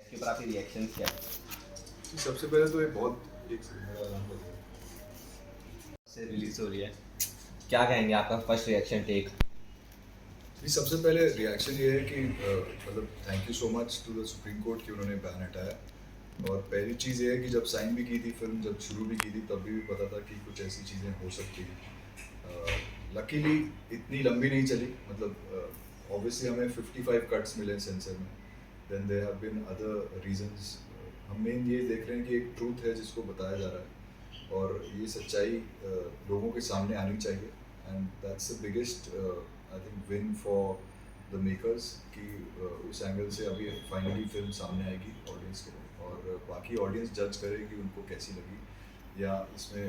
इसके ऊपर आपके रिएक्शंस क्या है? जी, सबसे पहले तो ये बहुत एक सेकंड मेरा अलार्म बज रहा से रिलीज हो रही है, क्या कहेंगे आपका फर्स्ट रिएक्शन टेक? है। जी, सबसे पहले रिएक्शन ये है कि मतलब thank you so much to the supreme court कि उन्होंने बैन हटाया। और पहली चीज़ ये है कि जब साइन भी की थी फिल्म, जब शुरू भी की थी, तब भी पता था कि कुछ ऐसी चीज़ें हो सकती हैं। लकीली इतनी लंबी नहीं चली, मतलब ऑब्वियसली हमें 55 कट्स मिले सेंसर में। Then there have been other reasons. हम मेन ये देख रहे हैं कि एक ट्रूथ है जिसको बताया जा रहा है, और ये सच्चाई लोगों के सामने आनी चाहिए। And that's the biggest I think win for the makers कि उस एंगल से अभी फाइनली फिल्म सामने आएगी ऑडियंस के लिए, और बाकी ऑडियंस जज करेगी उनको कैसी लगी। या इसमें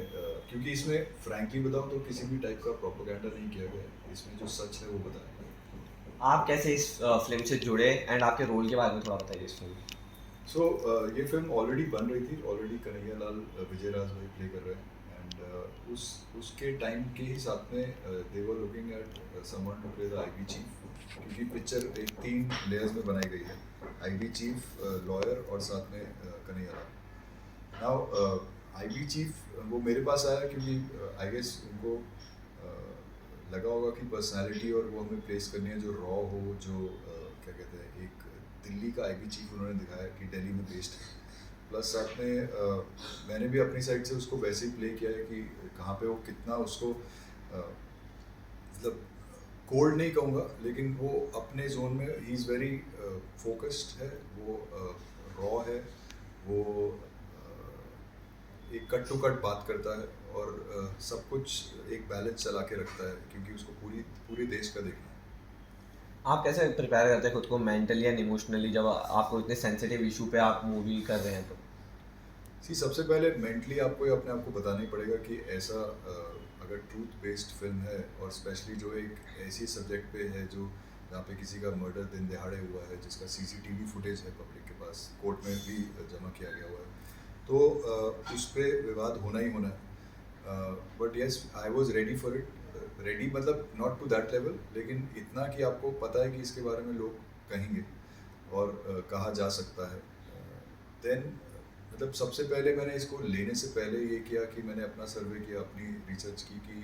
क्योंकि इसमें फ्रैंकली बताऊँ तो किसी भी टाइप का प्रोपोगंडा नहीं किया गया है, इसमें जो सच है वो बताया गया है। आप कैसे इस फिल्म से जुड़े एंड आपके रोल के बारे में थोड़ा बताइए इस फिल्म में। सो ये फिल्म ऑलरेडी बन रही थी, ऑलरेडी कन्हैया लाल विजय राज भाई प्ले कर रहे हैं। एंड उसके टाइम के ही साथ में they were looking at someone to play the IB chief, क्योंकि पिक्चर एक 3 लेयर्स में बनाई गई है। आईबी चीफ, लॉयर और साथ में Kanhaiya Lal. Now IB chief वो मेरे पास आया क्योंकि आई गेस उनको लगा होगा कि पर्सनालिटी और वो हमें प्लेस करनी है जो रॉ हो, जो क्या कहते हैं, एक दिल्ली का आईबी चीफ उन्होंने दिखाया कि दिल्ली में बेस्ड है। प्लस साथ में मैंने भी अपनी साइड से उसको वैसे ही प्ले किया है कि कहाँ पे वो कितना उसको मतलब कोल्ड नहीं कहूँगा, लेकिन वो अपने जोन में ही इज़ वेरी फोकस्ड है, वो रॉ है, वो एक कट टू कट बात करता है, और सब कुछ एक बैलेंस चला के रखता है क्योंकि उसको पूरे देश का देखना है। आप कैसे प्रिपेयर करते हैं खुद को मेंटली एंड इमोशनली जब आपको इतने सेंसिटिव इशू पे आप मूवी कर रहे हैं तो? सी, सबसे पहले मेंटली आपको ये अपने आप को बताना ही पड़ेगा कि ऐसा अगर ट्रूथ बेस्ड फिल्म है, और स्पेशली जो एक ऐसी सब्जेक्ट पे है जो जहाँ पे किसी का मर्डर दिन दहाड़े हुआ है, जिसका सीसीटीवी फुटेज है पब्लिक के पास, कोर्ट में भी जमा किया गया हुआ है, तो उस पर विवाद होना ही होना है। But yes, I was ready for it. Ready मतलब नॉट टू दैट लेवल, लेकिन इतना कि आपको पता है कि इसके बारे में लोग कहेंगे और कहा जा सकता है। देन मतलब सबसे पहले मैंने इसको लेने से पहले ये किया कि मैंने अपना सर्वे किया, अपनी रिसर्च की कि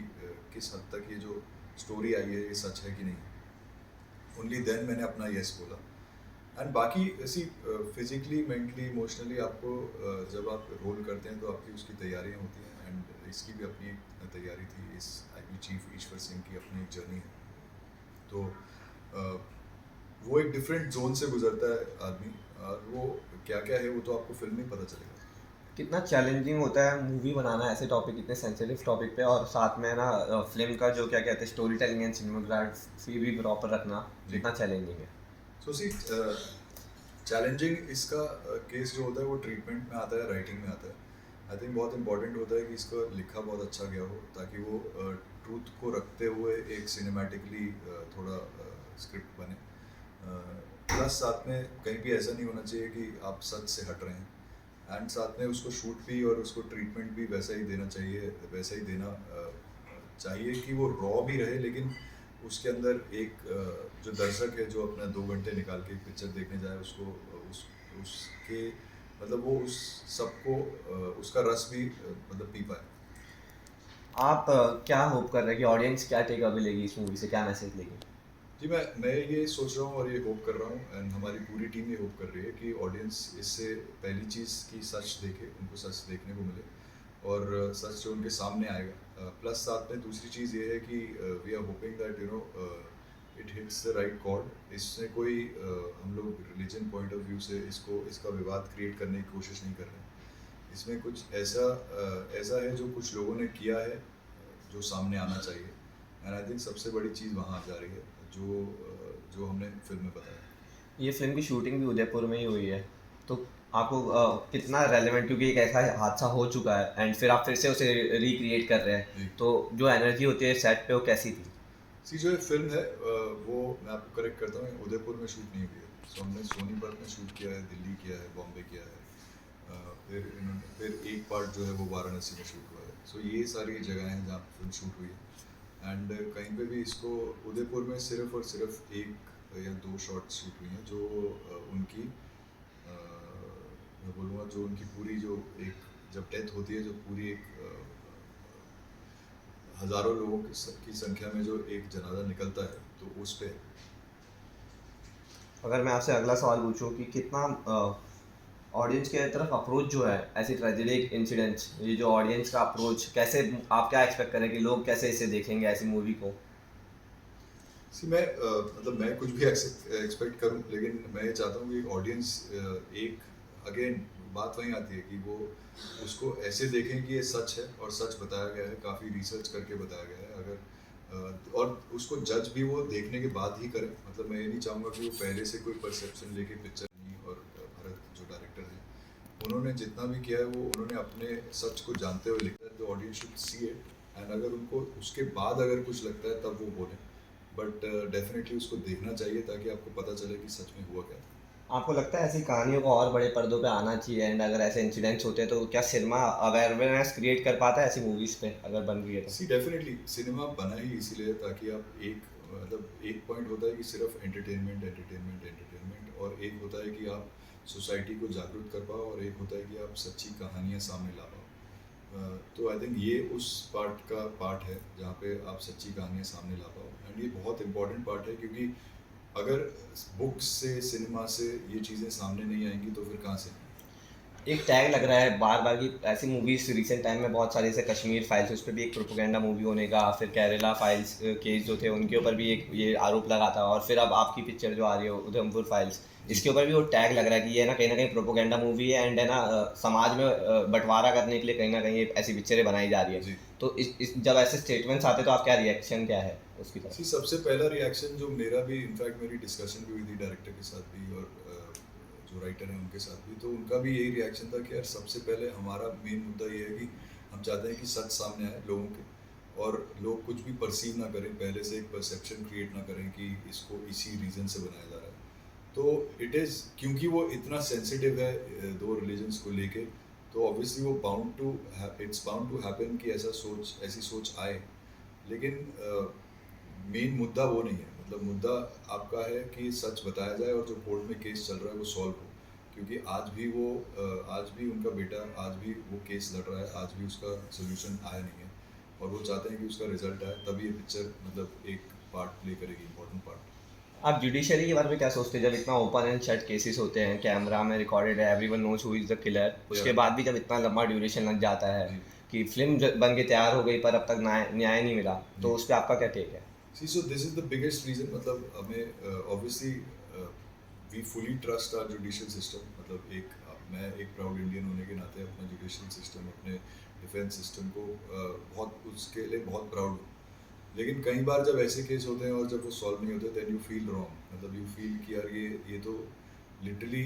किस हद तक ये जो स्टोरी आई है ये सच है कि नहीं। ओनली देन मैंने अपना यस बोला। एंड बाकी ऐसी फिजिकली, मेंटली, इमोशनली आपको जब आप रोल करते हैं तो आपकी उसकी तैयारियां होती हैं, एंड इसकी भी अपनी एक तैयारी थी। इस आईबी चीफ ईश्वर सिंह की अपनी एक जर्नी है, तो वो एक डिफरेंट जोन से गुजरता है आदमी, और वो क्या क्या है वो तो आपको फिल्म में पता चलेगा। कितना चैलेंजिंग होता है मूवी बनाना ऐसे टॉपिक, इतने सेंसिटिव टॉपिक पे, और साथ में ना फिल्म का जो क्या कहते हैं स्टोरी टेलिंग एंड सिनेमेटोग्राफी भी प्रॉपर रखना जी। कितना चैलेंजिंग है? सो सी, चैलेंजिंग इसका केस जो होता है वो ट्रीटमेंट में आता है, राइटिंग में आता है। आई थिंक बहुत इंपॉर्टेंट होता है कि इसका लिखा बहुत अच्छा गया हो, ताकि वो ट्रूथ को रखते हुए एक सिनेमैटिकली थोड़ा स्क्रिप्ट बने। प्लस साथ में कहीं भी ऐसा नहीं होना चाहिए कि आप सच से हट रहे हैं, एंड साथ में उसको शूट भी और उसको ट्रीटमेंट भी वैसा ही देना चाहिए, वैसा ही देना चाहिए कि वो रॉ भी रहे, लेकिन उसके अंदर एक जो दर्शक है जो अपना 2 घंटे निकाल के पिक्चर देखने जाए, उसको उसके मतलब वो उस सबको उसका रस भी मतलब पी पाए। आप क्या होप कर रहे हैं कि ऑडियंस क्या टेक अवे लेगी इस मूवी से, क्या मैसेज लेगी? जी, मैं ये सोच रहा हूँ और ये होप कर रहा हूँ, एंड हमारी पूरी टीम ये होप कर रही है कि ऑडियंस इससे पहली चीज़ की सच देखे, उनको सच देखने को मिले, और सच जो उनके सामने आएगा। प्लस साथ में दूसरी चीज़ ये है कि we are hoping that it hits the right chord. इसमें कोई हम लोग रिलीजन पॉइंट ऑफ व्यू से इसका विवाद क्रिएट करने की कोशिश नहीं कर रहे हैं। इसमें कुछ ऐसा है जो कुछ लोगों ने किया है, जो सामने आना चाहिए। एंड आई थिंक सबसे बड़ी चीज़ वहाँ आ जा रही है जो हमने फिल्म में बताया। ये फिल्म की शूटिंग भी उदयपुर में ही हुई है, तो आपको कितना रेलेवेंट, क्योंकि एक ऐसा हादसा हो चुका है एंड फिर आप फिर से उसे रिक्रिएट कर रहे जी। हैं, तो जो एनर्जी होती है सेट पे वो कैसी थी? सी, जो ये फिल्म है वो मैं आपको करेक्ट करता हूँ, उदयपुर में शूट नहीं हुई है। सो हमने सोनीपत में शूट किया है, दिल्ली किया है, बॉम्बे किया है। फिर एक पार्ट जो है वो वाराणसी में शूट हुआ है। सो ये सारी जगह हैं जहाँ फिल्म शूट हुई है। एंड कहीं पे भी इसको उदयपुर में सिर्फ और सिर्फ एक या दो शॉट शूट हुई हैं जो उनकी बोलूँगा जो उनकी पूरी जो एक जब डेथ होती है, जो पूरी एक हज़ारों लोगों की संख्या में जो एक जनाजा निकलता है, तो उस पे अगर मैं आपसे अगला सवाल पूछूं कि कितना ऑडियंस के तरफ अप्रोच जो है ऐसी ट्रेजेडिक इंसिडेंट्स, ये जो ऑडियंस का अप्रोच कैसे, आप क्या एक्सपेक्ट करें कि लोग कैसे इसे देखेंगे ऐसी मूवी को? सी मैं मतलब मैं कुछ भी एक्सपेक्ट करूं, लेकिन मैं ये चाहता हूं कि ऑडियंस एक अगेन बात वहीं आती है कि वो उसको ऐसे देखें कि ये सच है और सच बताया गया है, काफ़ी रिसर्च करके बताया गया है। अगर और उसको जज भी वो देखने के बाद ही करें। मतलब मैं ये नहीं चाहूँगा कि वो पहले से कोई परसेप्शन लेके पिक्चर नहीं, और भरत जो डायरेक्टर हैं उन्होंने जितना भी किया है वो उन्होंने अपने सच को जानते हुए लिखा है। The audience should see it, and अगर उनको उसके बाद अगर कुछ लगता है तब वो बोलें, बट डेफिनेटली उसको देखना चाहिए ताकि आपको पता चले कि सच में हुआ क्या था। आपको लगता है ऐसी कहानियों को और बड़े पर्दों पे आना चाहिए, एंड अगर ऐसे इंसिडेंट्स होते हैं तो क्या सिनेमा अवेयरनेस क्रिएट कर पाता है ऐसी मूवीज़ पे अगर बन रही है तो? सी डेफिनेटली सिनेमा बना ही इसीलिए ताकि आप एक मतलब एक पॉइंट होता है कि सिर्फ एंटरटेनमेंट एंटरटेनमेंट एंटरटेनमेंट, और एक होता है कि आप सोसाइटी को जागरूक कर पाओ, और एक होता है कि आप सच्ची कहानियाँ सामने ला पाओ। तो आई थिंक ये उस पार्ट है जहाँ पे आप सच्ची कहानियाँ सामने ला पाओ, एंड ये बहुत इंपॉर्टेंट पार्ट है, क्योंकि अगर बुक्स से सिनेमा से ये चीज़ें सामने नहीं आएंगी तो फिर कहाँ से आएंगी? एक टैग लग रहा है बार बार की ऐसी मूवीज रिसेंट टाइम में बहुत सारी, जैसे कश्मीर फाइल्स, उस पर भी एक प्रोपोगेंडा मूवी होने का, फिर केरला फाइल्स केस जो थे उनके ऊपर भी एक ये आरोप लगा था, और फिर अब आपकी पिक्चर जो आ रही है उधमपुर फाइल्स, जी इसके ऊपर भी वो टैग लग रहा है कि ये ना कहीं प्रोपोगेंडा मूवी है, एंड है ना समाज में बंटवारा करने के लिए कहीं ये ऐसी पिक्चरें बनाई जा रही है। जी। तो जब ऐसे स्टेटमेंट्स आते हैं तो आप क्या रिएक्शन क्या है उसकी तरफ? सी सबसे पहला रिएक्शन जो मेरा भी, इनफैक्ट मेरी डिस्कशन भी हुई थी डायरेक्टर के साथ भी, और जो राइटर हैं उनके साथ भी, तो उनका भी यही रिएक्शन था कि यार सबसे पहले हमारा मेन मुद्दा ये है कि हम चाहते हैं कि सच सामने आए लोगों के, और लोग कुछ भी परसीव ना करें, पहले से एक परसेप्शन क्रिएट ना करें कि इसको इसी रीज़न से बनाया जा रहा है। तो इट इज़ क्योंकि वो इतना सेंसिटिव है दो रिलीजन्स को लेके, तो ऑब्वियसली वो इट्स बाउंड टू हैपन कि ऐसी सोच आए। लेकिन मेन मुद्दा वो नहीं है, मतलब मुद्दा आपका है कि सच बताया जाए और जो कोर्ट में केस चल रहा है वो सॉल्व हो, क्योंकि आज भी उनका बेटा आज भी वो केस लड़ रहा है, आज भी उसका सोल्यूशन आया नहीं है, और वो चाहते हैं कि उसका रिजल्ट आए, तभी ये पिक्चर मतलब एक पार्ट प्ले करेगी, इंपॉर्टेंट पार्ट। आप जुडिशरी के बारे में क्या सोचते हैं जब इतना ओपन एंड शट केसेस होते हैं, कैमरा में रिकॉर्डेड है, everyone knows who is the killer, या उसके बाद भी जब इतना लंबा ड्यूरेशन लग जाता है जी कि फिल्म बन के तैयार हो गई पर अब तक न्याय नहीं मिला, जी। तो उस पर आपका क्या टेक है? See so this is the biggest reason, मतलब हमें obviously we fully trust our judicial system, मतलब मैं एक प्राउड इंडियन होने के नाते अपना जुडिशियल सिस्टम, अपने डिफेंस सिस्टम को बहुत उसके लिए बहुत प्राउड हूँ। लेकिन कई बार जब ऐसे केस होते हैं और जब वो सॉल्व नहीं होते, देन यू फील रॉन्ग, मतलब यू फील कि यार ये तो लिटरली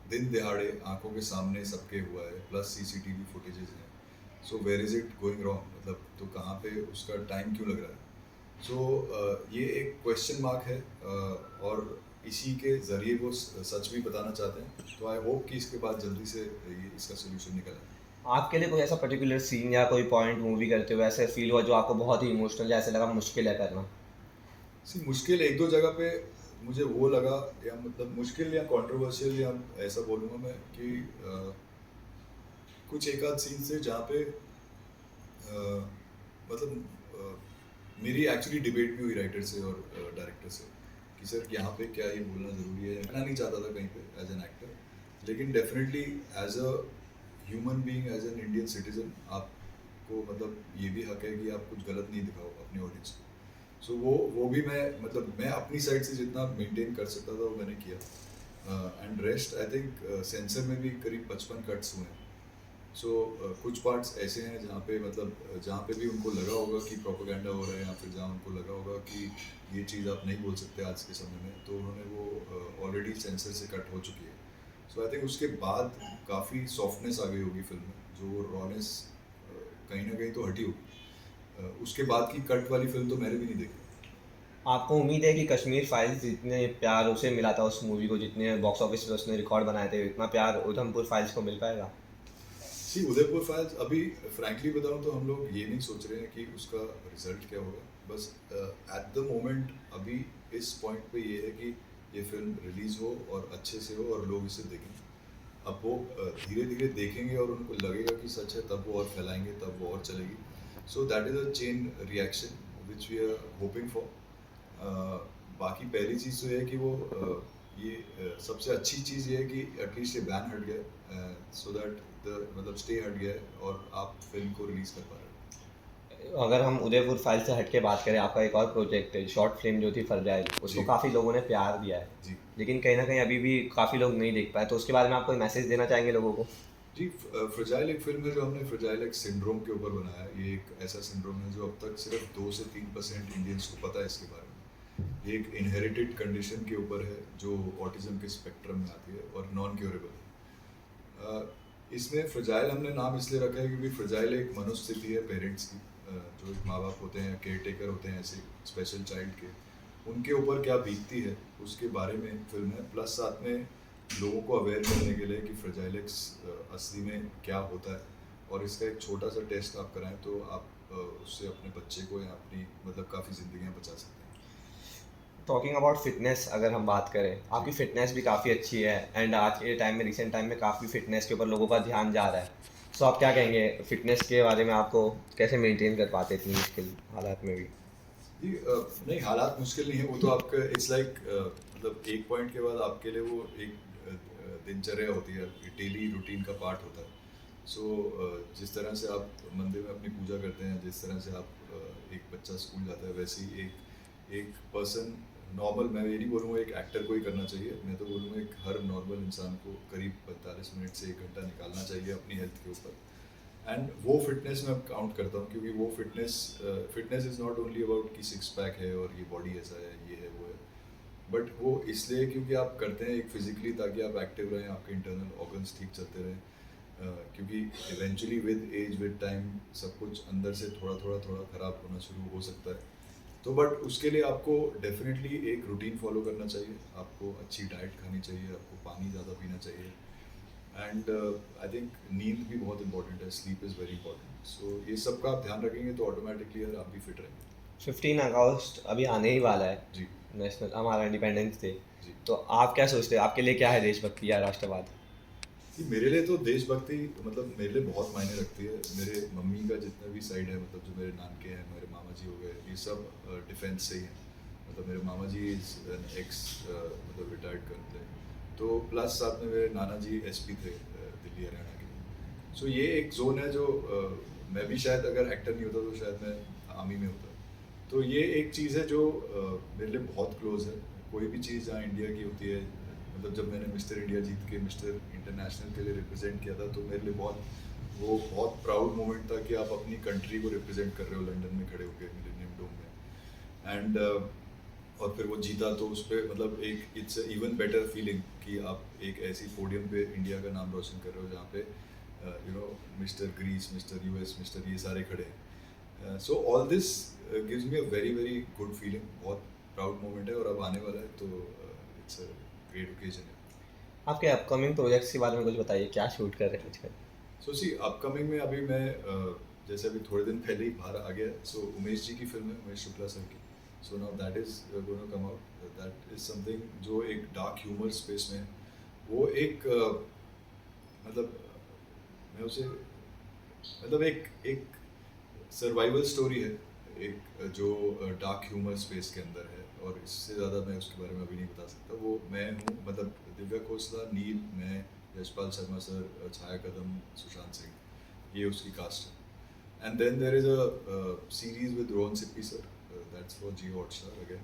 दिन दिहाड़े आंखों के सामने सबके हुआ है, प्लस सीसीटीवी फुटेजेस हैं, so where is it going wrong, मतलब तो कहाँ पे उसका टाइम क्यों लग रहा है? सो ये एक क्वेश्चन मार्क है, और इसी के ज़रिए वो सच भी बताना चाहते हैं, तो आई होप कि इसके बाद जल्दी से ये इसका सोल्यूशन निकल आए। आपके लिए कोई ऐसा पर्टिकुलर सीन या कोई पॉइंट मूवी करते हुए ऐसे फील हुआ जो आपको बहुत ही इमोशनल, या ऐसे लगा मुश्किल है करना? सी मुश्किल एक दो जगह पे मुझे वो लगा, या मतलब मुश्किल या कंट्रोवर्शियल, या ऐसा बोलूँगा मैं कि कुछ एक आध सीन से जहाँ पे मतलब मेरी एक्चुअली डिबेट भी हुई राइटर से और डायरेक्टर से कि सर यहाँ पे क्या ये बोलना ज़रूरी है, मैं नहीं चाहता था कहीं पे एज एन एक्टर, लेकिन definitely as a human being, as an Indian citizen, आपको मतलब ये भी हक है कि आप कुछ गलत नहीं दिखाओ अपने ऑडियंस को। सो वो भी मैं अपनी साइड से जितना मेंटेन कर सकता था वो मैंने किया, and rest I think sensor में भी करीब 55 कट्स हुए हैं। सो कुछ पार्ट्स ऐसे हैं जहाँ पे मतलब जहाँ पे भी उनको लगा होगा कि प्रोपेगेंडा हो रहा है, या फिर जहाँ उनको लगा होगा कि ये चीज़ आप नहीं बोल सकते आज के समय में, तो उन्होंने वो ऑलरेडी सेंसर से कट हो चुकी है। सो आई थिंक उसके बाद काफ़ी सॉफ्टनेस आ गई होगी फिल्म में, जो रॉनेस कहीं ना कहीं तो हटी होगी। उसके बाद की कट वाली फिल्म तो मैंने भी नहीं देखी। आपको उम्मीद है कि कश्मीर फाइल्स जितने प्यार उसे मिला था उस मूवी को, जितने बॉक्स ऑफिस पे उसने रिकॉर्ड बनाए थे, इतना प्यार उधमपुर फाइल्स को मिल पाएगा? सी उदयपुर फाइल्स अभी फ्रैंकली बताऊं तो हम लोग ये नहीं सोच रहे हैं कि उसका रिजल्ट क्या होगा, बस एट द मोमेंट अभी इस पॉइंट पे ये है कि ये फिल्म रिलीज़ हो और अच्छे से हो और लोग इसे देखें। अब वो धीरे धीरे देखेंगे और उनको लगेगा कि सच है, तब वो और फैलाएंगे, तब वो और चलेगी. So that is a chain reaction which we are hoping for. बाकी पहली चीज़ तो ये है कि वो सबसे अच्छी चीज़ ये है कि एटलीस्ट ये बैन हट गया, सो दैट द मतलब स्टे हट गया है और आप फिल्म को रिलीज़ कर पा रहे हो. अगर हम उदयपुर फाइल से हट के बात करें, आपका एक और प्रोजेक्ट है, शॉर्ट फिल्म जो थी फरजाइल, उसको जी. काफ़ी लोगों ने प्यार दिया है, जी. लेकिन कहीं ना कहीं अभी भी काफ़ी लोग नहीं देख पाए, तो उसके बारे में आप कोई मैसेज देना चाहेंगे लोगों को? जी. फ्रजाइल एक फिल्म है जो हमने फ्रजाइल एक सिंड्रोम के ऊपर बनाया है. ये एक ऐसा सिंड्रोम है जो अब तक सिर्फ 2 से 3% इंडियंस को पता है इसके बारे में. ये एक इनहेरिटेड कंडीशन के ऊपर है जो ऑटिज्म के स्पेक्ट्रम में आती है और नॉन क्योरेबल है. इसमें फ्रजाइल हमने नाम इसलिए रखा है क्योंकि फ्रजाइल एक मनोस्थिति है पेरेंट्स की, जो एक माँ बाप होते हैं, केयर टेकर होते हैं ऐसे स्पेशल चाइल्ड के, उनके ऊपर क्या बीतती है उसके बारे में फिल्म है. प्लस साथ में लोगों को अवेयर करने के लिए कि फ्रजाइलेक्स असली में क्या होता है, और इसका एक छोटा सा टेस्ट आप कराएं तो आप उससे अपने बच्चे को या अपनी मतलब काफ़ी ज़िंदगियां बचा सकते हैं. टॉकिंग अबाउट फिटनेस, अगर हम बात करें, जी. आपकी फिटनेस भी काफ़ी अच्छी है, एंड आज के टाइम में, रिसेंट टाइम में काफ़ी फिटनेस के ऊपर लोगों का ध्यान जा रहा है. सो आप क्या कहेंगे फिटनेस के बारे में? आपको कैसे मेंटेन कर पाते इतनी मुश्किल हालात में भी? जी. नहीं, हालात मुश्किल नहीं है, वो तो आपका इट्स लाइक मतलब एक पॉइंट के बाद आपके लिए वो एक दिनचर्या होती है, डेली रूटीन का पार्ट होता है. सो जिस तरह से आप मंदिर में अपनी पूजा करते हैं, जिस तरह से आप एक बच्चा स्कूल जाता है, वैसे ही एक पर्सन नॉर्मल, मैं ये नहीं बोलूँगा एक एक्टर को ही करना चाहिए, मैं तो बोलूँगा एक हर नॉर्मल इंसान को करीब 45 मिनट से 1 घंटा निकालना चाहिए अपनी हेल्थ के ऊपर. एंड वो फिटनेस मैं काउंट करता हूँ क्योंकि वो fitness is not only about कि सिक्स पैक है और ये बॉडी ऐसा है, ये है, वो है. बट वो इसलिए क्योंकि आप करते हैं एक फिजिकली, ताकि आप एक्टिव रहें, आपके इंटरनल ऑर्गन्स ठीक चलते रहें. क्योंकि eventually with age, with time, सब कुछ अंदर से थोड़ा थोड़ा थोड़ा ख़राब होना शुरू हो सकता है. तो बट उसके लिए आपको डेफिनेटली एक रूटीन फॉलो करना चाहिए, आपको अच्छी डाइट खानी चाहिए, आपको पानी ज़्यादा पीना चाहिए. एंड आई थिंक नींद भी बहुत इंपॉर्टेंट है, स्लीप इज़ वेरी इंपॉर्टेंट. सो ये सब का आप ध्यान रखेंगे तो ऑटोमेटिकली यार आप भी फिट रहेंगे. 15 अगस्त अभी आने ही वाला है, जी. नेशनल हमारा इंडिपेंडेंस डे. जी. तो आप क्या सोचते हैं, आपके लिए क्या है देशभक्ति या राष्ट्रवाद? जी, मेरे लिए तो देशभक्ति मतलब मेरे लिए बहुत मायने रखती है. मेरे मम्मी का जितना भी साइड है, मतलब जो मेरे नान के हैं, मेरे मामा जी हो गए, ये सब डिफेंस से ही हैं. मतलब मेरे मामा जी इज एन एक्स मतलब रिटायर्ड कर्नल है. तो प्लस साथ में मेरे नाना जी एसपी थे दिल्ली हरियाणा के. सो ये एक जोन है जो मैं भी शायद अगर एक्टर नहीं होता तो शायद मैं आर्मी में होता. तो ये एक चीज़ है जो मेरे लिए बहुत क्लोज है. कोई भी चीज़ जहाँ इंडिया की होती है, मतलब जब मैंने मिस्टर इंडिया जीत के मिस्टर इंटरनेशनल के लिए रिप्रेजेंट किया था, तो मेरे लिए बहुत प्राउड मोमेंट था कि आप अपनी कंट्री को रिप्रेजेंट कर रहे हो लंदन में खड़े होकर मिलेनियम डोम में. एंड और फिर वो जीता, तो उस पर मतलब एक इट्स इवन बेटर फीलिंग कि आप एक ऐसी पोडियम पे इंडिया का नाम रोशन कर रहे हो जहाँ पे mister Greece, mister US, mister ये सारे खड़े हैं. So all this gives me a very very good feeling. बहुत प्राउड मोमेंट है और अब आने वाला है, तो इट्स अ ग्रेट ओकेजन है. आपके अपकमिंग प्रोजेक्ट्स के बारे में कुछ बताइए, क्या शूट कर रहे हैं आजकल? सो सी अपकमिंग में अभी मैं जैसे अभी थोड़े दिन पहले ही बाहर आ गया. सो उमेश जी की फिल्म है, उमेश शुक्ला सर की. So now that is gonna come out. That is something जो एक डार्क ह्यूमर स्पेस में है. वो एक मतलब मैं उसे मतलब एक सर्वाइवल स्टोरी है, एक जो डार्क ह्यूमर स्पेस के अंदर है, और इससे ज़्यादा मैं उसके बारे में अभी नहीं बता सकता. वो मैं हूँ, मतलब दिव्या खोसला, नील, मैं, यशपाल शर्मा सर, छाया कदम, सुशांत सिंह, ये उसकी कास्ट है. And then there is a series with Rohan Sippy sir, that's for Jio Hotstar again.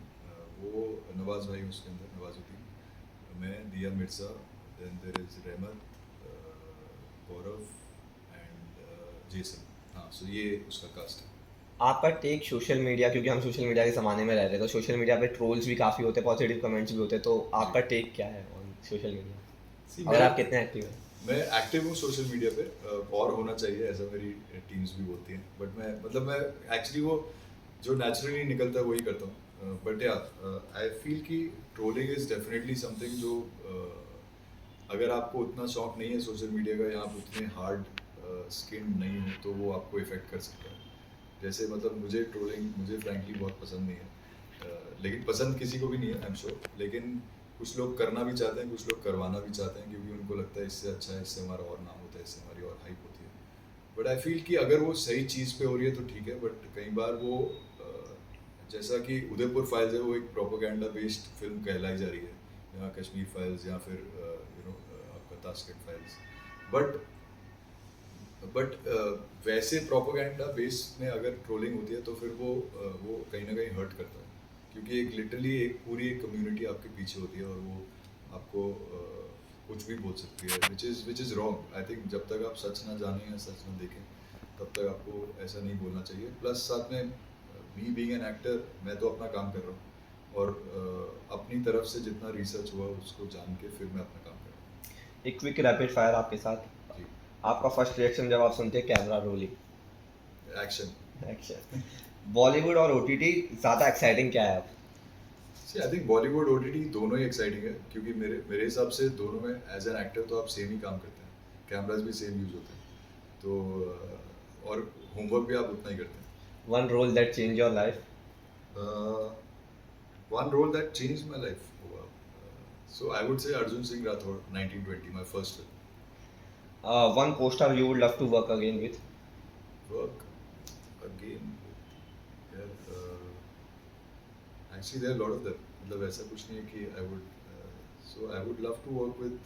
वो नवाज भाई उसके अंदर, नवाजुद्दीन, मैं, दिया मिर्ज़ा, देन देर इज़ रहमत, गौरव एंड जेसन. हाँ, सो ये उसका कास्ट है. आपका टेक सोशल मीडिया, क्योंकि हम सोशल मीडिया के ज़माने में रह रहे हैं, तो सोशल मीडिया पे ट्रोल्स भी काफ़ी होते हैं, पॉजिटिव कमेंट्स भी होते हैं, तो जी. आपका टेक क्या है ऑन सोशल मीडिया, सी और आप कितने एक्टिव हैं? मैं एक्टिव हूँ सोशल मीडिया पे, और होना चाहिए ऐसा मेरी टीम्स भी बोलती हैं. बट मैं मतलब मैं एक्चुअली वो जो नेचुरली निकलता है वही करता हूँ. बट या आई फील कि ट्रोलिंग इज़ डेफिनेटली समथिंग जो अगर आपको उतना शौक नहीं है सोशल मीडिया का, या आप उतने हार्ड स्किन नहीं हो, तो वो आपको इफ़ेक्ट कर सकता है. जैसे मतलब मुझे ट्रोलिंग मुझे फ्रैंकली बहुत पसंद नहीं है. लेकिन पसंद किसी को भी नहीं है, आई एम श्योर. लेकिन कुछ लोग करना भी चाहते हैं, कुछ लोग करवाना भी चाहते हैं, क्योंकि उनको लगता है इससे अच्छा है, इससे हमारा और नाम होता है, इससे हमारी और हाइप होती है। बट आई फील कि अगर वो सही चीज़ पे हो रही है तो ठीक है, बट कई बार वो जैसा कि उदयपुर फाइल्स है, वो एक प्रोपोगेंडा बेस्ड फिल्म कहलाई जा रही है, या कश्मीर फाइल्स, या फिर आपका ताशकंद फाइल्स। बट वैसे प्रोपोगेंडा बेस में अगर ट्रोलिंग होती है तो फिर वो कहीं ना कहीं हर्ट करता है, क्योंकि एक लिटरली एक पूरी एक कम्युनिटी आपके पीछे होती है, और वो आपको कुछ भी बोल सकती है, which is wrong. I think जब तक आप सच ना जानें या सच ना देखें, तब तक आपको ऐसा नहीं बोलना चाहिए। प्लस साथ में मी बीइंग एन एक्टर, मैं तो अपना काम कर रहा हूँ, और अपनी तरफ से जितना रिसर्च हुआ उसको जान के फिर मैं अपना काम कर रहा एक क्विक रैपिड फायर आपके साथ। हूँ। जी। आपका फर्स्ट रिएक्शन जब आप सुनते हैं camera rolling? Action. Action. Bollywood और ओटीटी ज़्यादा एक्साइटिंग क्या है आप? सी आई थिंक बॉलीवुड ओटीटी दोनों ही एक्साइटिंग है, क्योंकि मेरे हिसाब से दोनों में एज एन एक्टर तो आप सेम ही काम करते हैं, कैमराज भी सेम यूज होते हैं, तो और होमवर्क भी आप उतना ही करते one role that change your life? हैं। One role that change my life, so I would say Arjun Singh Rathore, 1920, my first film. One poster you would love to work again with? Work again, actually there lot of them, मतलब ऐसा कुछ नहीं है कि I would, so I would love to work with,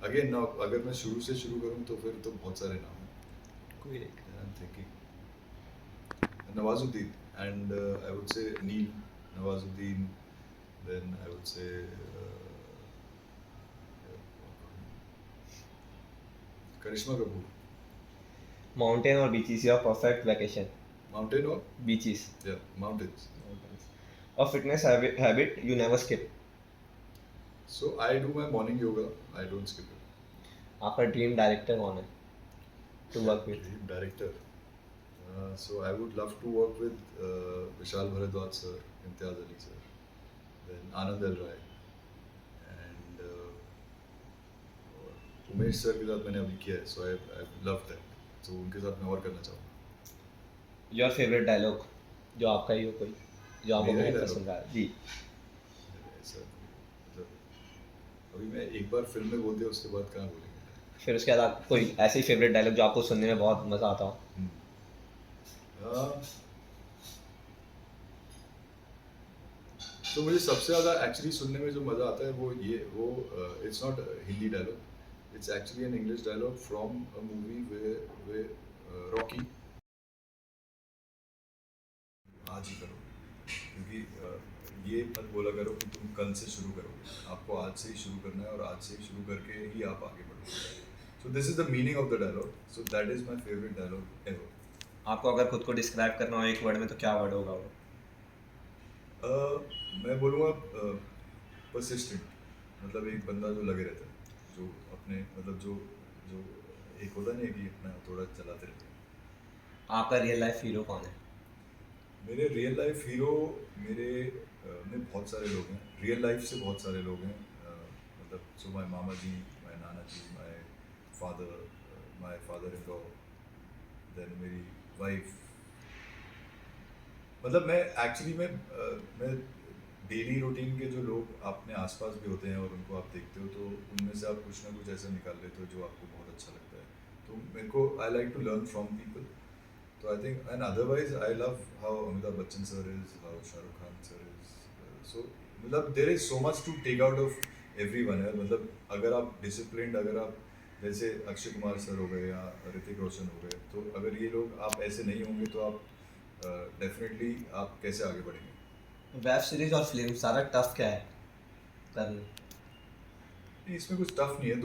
again ना, अगर मैं शुरू से शुरू करूँ तो फिर तो बहुत सारे नाम हैं। कोई एक? I am thinking Nawazuddin, and I would say Neil Nawazuddin, then I would say Karishma Kapoor. Mountain or beaches your perfect vacation? Mountain or beaches. या mountains. A fitness habit you never skip? So I do my morning yoga, I don't skip it. आपका dream director कौन है to work with? Dream director, so I would love to work with Vishal Bharadwaj sir, Imtiaz Ali sir, then Anand L Rai, and Umesh sir के साथ मैंने अभी किया है, so I love that, so उनके साथ मैं और करना चाहूँगा। योर फेवरेट डायलॉग जो आपका ही हो, कोई जो आपको मेरा ही बहुत dialogue? पसंद आया जी? ऐसा मतलब अभी मैं एक बार फिल्म में बोल दिया, उसके बाद कहाँ बोलेंगे। फिर उसके बाद आप कोई ऐसे ही फेवरेट डायलॉग जो आपको सुनने में बहुत मज़ा आता हो? तो मुझे सबसे ज़्यादा एक्चुअली सुनने में जो मज़ा आता है वो it's not Hindi dialogue, it's actually an English dialogue from a movie way Rocky. आज ही करो, क्योंकि ये मत बोला करो कि तुम कल से शुरू करोगे, आपको आज से ही शुरू करना है, और आज से ही शुरू करके ही आप आगे बढ़ोगे। So this is the meaning of the dialogue, so that is my favourite dialogue ever. आपको अगर खुद को डिस्क्राइब करना हो एक वर्ड में तो क्या वर्ड होगा वो? मैं बोलूँगा परसिस्टेंट, मतलब एक बंदा जो लगे रहता है, जो अपने मतलब जो जो एक होता नहीं है कि अपना थोड़ा चलाते रहते हैं। आपका रियल लाइफ हीरो कौन है? मेरे रियल लाइफ हीरो मेरे में बहुत सारे लोग हैं, रियल लाइफ से बहुत सारे लोग हैं, मतलब so my mama ji, my nana ji, my father in law, then मेरी वाइफ। मतलब मैं एक्चुअली मैं डेली रूटीन के जो लोग अपने आसपास भी होते हैं और उनको आप देखते हो, तो उनमें से आप कुछ ना कुछ ऐसा निकाल लेते हो जो आपको बहुत अच्छा लगता है, तो मेरे को I like to learn from people. तो I think, and otherwise I love how Amitabh Bachchan sir is, how Shahrukh Khan sir is, so मतलब there is so much to take out of everyone है। मतलब अगर आप डिसिप्लिन्ड, अगर आप जैसे अक्षय कुमार सर हो गए या ऋतिक रोशन हो गए, तो अगर ये लोग आप ऐसे नहीं होंगे तो आप डेफिनेटली आप कैसे आगे बढ़ेंगे। वेब सीरीज और फिल्म सारा टफ क्या है करना? नहीं, इसमें कुछ टफ नहीं है,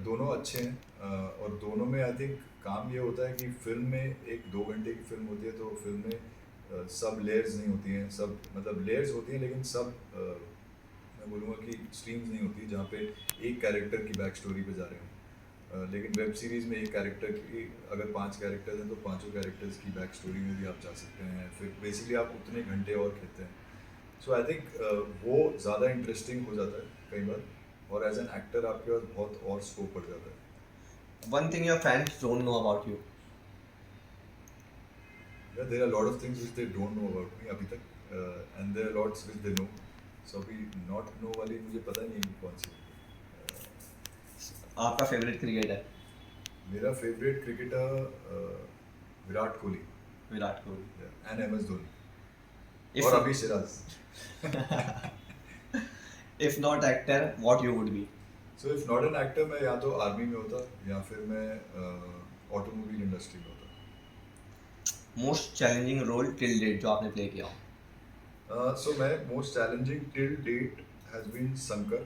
दोनों अच्छे हैं, और दोनों में आई थिंक काम ये होता है कि फिल्म में एक 2 घंटे की फिल्म होती है, तो फिल्म में सब लेयर्स नहीं होती हैं, सब मतलब लेयर्स होती हैं, लेकिन सब मैं बोलूँगा कि स्ट्रीम्स नहीं होती जहाँ पे एक कैरेक्टर की बैक स्टोरी पे जा रहे हैं। लेकिन वेब सीरीज़ में एक कैरेक्टर की अगर 5 कैरेक्टर्स हैं तो पाँचों कैरेक्टर्स की बैक स्टोरी में भी आप जा सकते हैं, फिर बेसिकली आप उतने घंटे और खेलते हैं। सो आई थिंक वो ज़्यादा इंटरेस्टिंग हो जाता है कई बार, और एज एन एक्टर आपके पास बहुत और स्कोप बढ़ जाता है। One thing your fans don't know about you? There are lot of things which they don't know about me अभी तक। And there lots which they know. So अभी नॉट नो वाली मुझे पता नहीं है कौन सी. आपका फेवरेट क्रिकेटर? मेरा favourite cricketer Virat Kohli Virat Kohli. And M S Dhoni If और अभी Siraj. if not actor, what you would be? So if not an actor मैं या तो आर्मी में होता या फिर मैं ऑटोमोबाइल इंडस्ट्री में होता. Most challenging role till date जो आपने प्ले किया हो? सो मैं most challenging till date has been Shankar.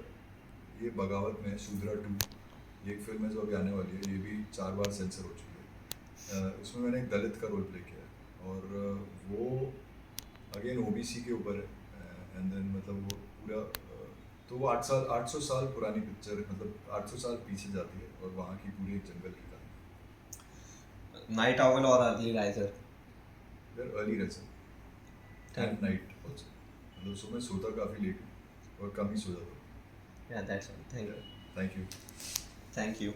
ये बगावत में है, शूद्रा 2. ये एक फिल्म है जो अभी आने वाली है. ये भी 4 बार सेंसर हो चुकी है. उसमें मैंने एक दलित का रोल प्ले किया है और वो अगेन ओबीसी के ऊपर है. एंड देन मतलब वो पूरा तो वो 800 साल पुरानी पिक्चर है. मतलब 800 साल पीछे जाती है और वहाँ की पूरी एक जंगल की कहानी. नाइट आउल और early riser? There early riser and night also. मतलब सो मैं सोता काफ़ी लेट हूँ और कम ही सो जाता हूँ. Yeah, that's all. Thank you. Thank you. Thank you.